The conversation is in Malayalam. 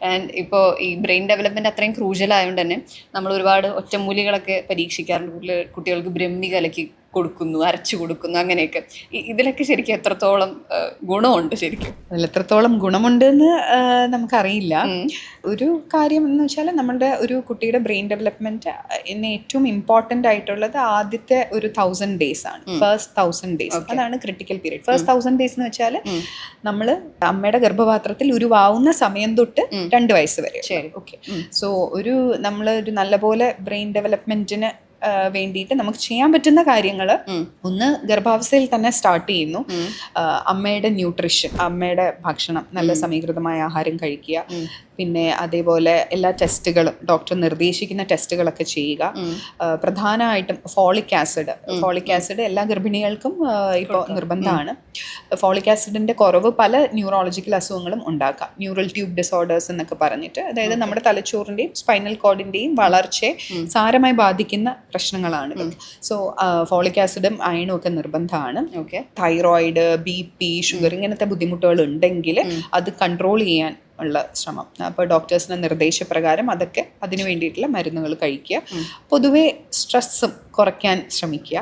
ആൻഡ് ഇപ്പോൾ ഈ ബ്രെയിൻ ഡെവലപ്മെന്റ് അത്രയും ക്രൂഷ്യൽ ആയതുകൊണ്ട് തന്നെ നമ്മൾ ഒരുപാട് ഒറ്റമൂലികളൊക്കെ പരീക്ഷിക്കാറുണ്ട്. കുട്ടികൾക്ക് ബ്രഹ്മി കലക്കി കൊടുക്കുന്നു, അരച്ചു കൊടുക്കുന്നു, അങ്ങനെയൊക്കെ. ഇതിലൊക്കെ ശരിക്കും എത്രത്തോളം ഗുണമുണ്ട് ശരിക്കും? അതിൽ എത്രത്തോളം ഗുണമുണ്ടെന്ന് നമുക്കറിയില്ല. ഒരു കാര്യം എന്ന് വെച്ചാൽ നമ്മളുടെ ഒരു കുട്ടിയുടെ ബ്രെയിൻ ഡെവലപ്മെന്റ് ഏറ്റവും ഇമ്പോർട്ടൻ്റ് ആയിട്ടുള്ളത് ആദ്യത്തെ ഒരു 1000 days ആണ്. ഫസ്റ്റ് 1000 days അതാണ് ക്രിട്ടിക്കൽ പീരീഡ്. ഫസ്റ്റ് 1000 days എന്ന് വെച്ചാൽ നമ്മൾ അമ്മയുടെ ഗർഭപാത്രത്തിൽ ഉരുവാവുന്ന സമയം തൊട്ട് 2 വയസ്സ് വരെ. ഓക്കെ. സോ നമ്മളൊരു നല്ലപോലെ ബ്രെയിൻ ഡെവലപ്മെന്റിന് വേണ്ടിയിട്ട് നമുക്ക് ചെയ്യാൻ പറ്റുന്ന കാര്യങ്ങൾ, ഒന്ന് ഗർഭാവസ്ഥയിൽ തന്നെ സ്റ്റാർട്ട് ചെയ്യുന്നു. അമ്മയുടെ ന്യൂട്രീഷൻ, അമ്മയുടെ ഭക്ഷണം, നല്ല സമീകൃതമായ ആഹാരം കഴിക്കുക. പിന്നെ അതേപോലെ എല്ലാ ടെസ്റ്റുകളും, ഡോക്ടർ നിർദ്ദേശിക്കുന്ന ടെസ്റ്റുകളൊക്കെ ചെയ്യുക. പ്രധാനമായിട്ടും ഫോളിക് ആസിഡ് എല്ലാ ഗർഭിണികൾക്കും ഇപ്പോൾ നിർബന്ധമാണ്. ഫോളിക് ആസിഡിന്റെ കുറവ് പല ന്യൂറോളജിക്കൽ അസുഖങ്ങളും ഉണ്ടാക്കാം. ന്യൂറൽ ട്യൂബ് ഡിസോർഡേഴ്സ് എന്നൊക്കെ പറഞ്ഞിട്ട്, അതായത് നമ്മുടെ തലച്ചോറിന്റെയും സ്പൈനൽ കോഡിന്റെയും വളർച്ചയെ സാരമായി ബാധിക്കുന്ന പ്രശ്നങ്ങളാണ്. സോ ഫോളിക് ആസിഡും അയണും ഒക്കെ നിർബന്ധമാണ്. ഓക്കെ. തൈറോയിഡ്, BP, ഷുഗർ ഇങ്ങനത്തെ ബുദ്ധിമുട്ടുകൾ ഉണ്ടെങ്കിൽ അത് കൺട്രോൾ ചെയ്യാൻ ഉള്ള ശ്രമം. അപ്പോൾ ഡോക്ടേഴ്സിന്റെ നിർദ്ദേശപ്രകാരം അതൊക്കെ അതിന് വേണ്ടിയിട്ടുള്ള മരുന്നുകൾ കഴിക്കുക. പൊതുവെ സ്ട്രെസ്സും കുറയ്ക്കാൻ ശ്രമിക്കുക.